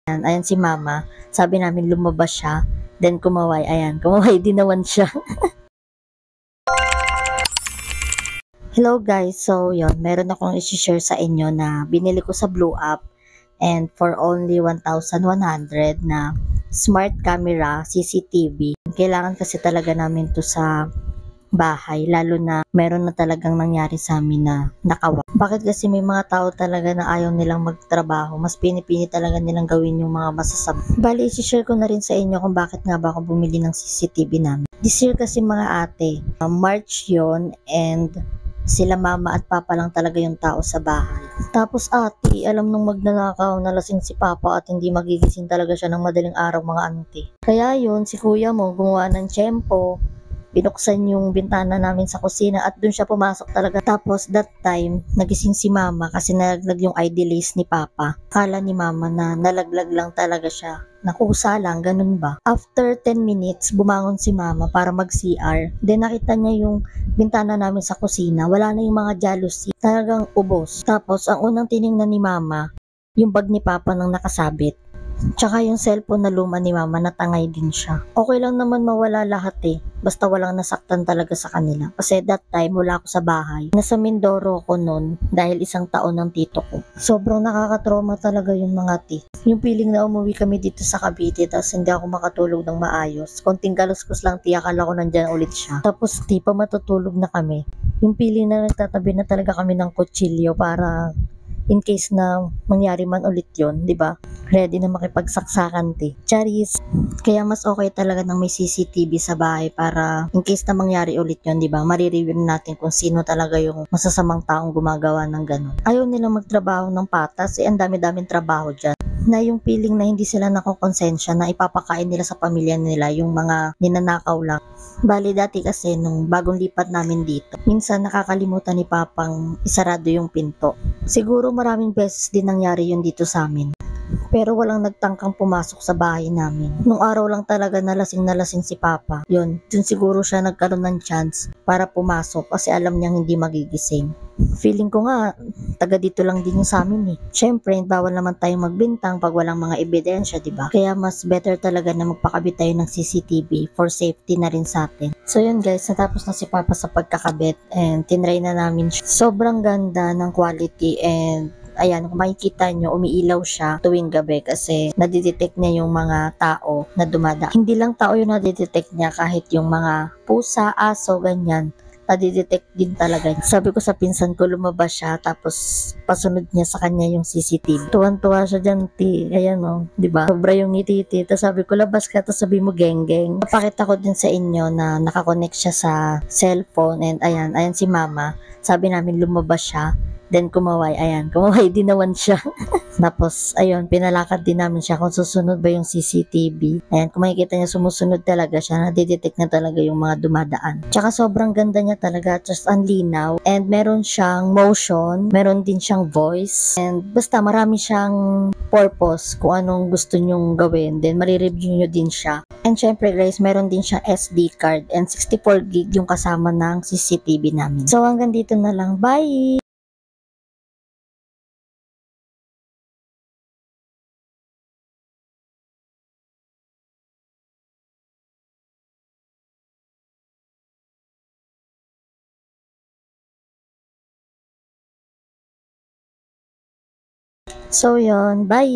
Ayan si mama. Sabi namin lumabas siya. Then kumaway. Ayan, kumaway din naman siya. Hello guys, so yun, meron akong i-share sa inyo na binili ko sa Blue App and for only 1,100 na smart camera CCTV. Kailangan kasi talaga namin to sa bahay, lalo na meron na talagang nangyari sa amin na nakawa. Bakit kasi may mga tao talaga na ayaw nilang magtrabaho, mas pinipili talaga nilang gawin yung mga masasab. Bali, i-share ko na rin sa inyo kung bakit nga ba ako bumili ng CCTV namin. This year kasi mga ate, March yon and sila mama at papa lang talaga yung tao sa bahay. Tapos ate, alam nung magnanakaw na lasing si papa at hindi magigising talaga siya ng madaling araw mga auntie. Kaya yun, si kuya mo gumawa ng tiyempo, binuksan yung bintana namin sa kusina at dun siya pumasok talaga. Tapos that time, nagising si mama kasi nalaglag yung ID list ni papa. Kala ni mama na nalaglag lang talaga siya. Nakusa lang, ganun ba? After 10 minutes, bumangon si mama para mag-CR. Then nakita niya yung bintana namin sa kusina. Wala na yung mga jealousy. Talagang ubos. Tapos ang unang tiningnan ni mama, yung bag ni papa nang nakasabit. Tsaka yung cellphone na luma ni mama, natangay din siya. Okay lang naman mawala lahat eh. Basta walang nasaktan talaga sa kanila. Kasi that time, wala ako sa bahay. Nasa Mindoro ko noon dahil isang taon ng tito ko. Sobrang nakakatrauma talaga yung mga Yung feeling na umuwi kami dito sa Cavite tapos hindi ako makatulog ng maayos. Konting kaluskos lang akala ko nandyan ulit siya. Tapos pa matutulog na kami. Yung feeling na nagtatabi na talaga kami ng kutsilyo para in case na mangyari man ulit yon, di ba? Ready na makipagsaksakan Charis. Kaya mas okay talaga ng may CCTV sa bahay para in case na mangyari ulit yon, di ba? Marireview natin kung sino talaga yung masasamang taong gumagawa ng ganun. Ayaw nilang magtrabaho ng patas, ang dami-daming trabaho dyan. Na yung feeling na hindi sila nakokonsensya na ipapakain nila sa pamilya nila yung mga ninanakaw lang. Bali dati kasi nung bagong lipat namin dito, minsan nakakalimutan ni Papang isarado yung pinto. Siguro maraming beses din nangyari yun dito sa amin. Pero walang nagtangkang pumasok sa bahay namin. Nung araw lang talaga nalasing si Papa. Yun, dun siguro siya nagkaroon ng chance para pumasok kasi alam niyang hindi magigising. Feeling ko nga, taga dito lang din yung sa amin eh. Siyempre, bawal naman tayong magbintang pag walang mga ebidensya, di ba? Kaya mas better talaga na magpakabit tayo ng CCTV for safety na rin sa atin. So yun guys, natapos na si Papa sa pagkakabit and tinry na namin siya. Sobrang ganda ng quality and ayan, kung makikita nyo, umiilaw siya tuwing gabi kasi nadidetect niya yung mga tao na dumada. Hindi lang tao yung nadidetect niya, kahit yung mga pusa, aso, ganyan. Nadidetect din talaga. Sabi ko sa pinsan ko, lumabas siya, tapos pasunod niya sa kanya yung CCTV. Tuwan-tuwa siya dyan, ayan o, diba? Sobra yung ngiti. Tapos sabi ko, labas ka, tapos sabi mo, geng-geng. Papakita ko din sa inyo na nakakonect siya sa cellphone and ayan si mama. Sabi namin lumabas siya. Then kumaway, ayan, kumaway din naman siya. Tapos, ayun, pinalakad din namin siya kung susunod ba yung CCTV. Ayan, kung makikita niya sumusunod talaga siya, nadidetect na talaga yung mga dumadaan. Tsaka sobrang ganda niya talaga, just ang linaw. And meron siyang motion, meron din siyang voice. And basta marami siyang purpose kung anong gusto nyong gawin. Then marireview nyo din siya. And syempre guys, meron din siyang SD card and 64 gig yung kasama ng CCTV namin. So hanggang dito na lang. Bye! So yun, bye!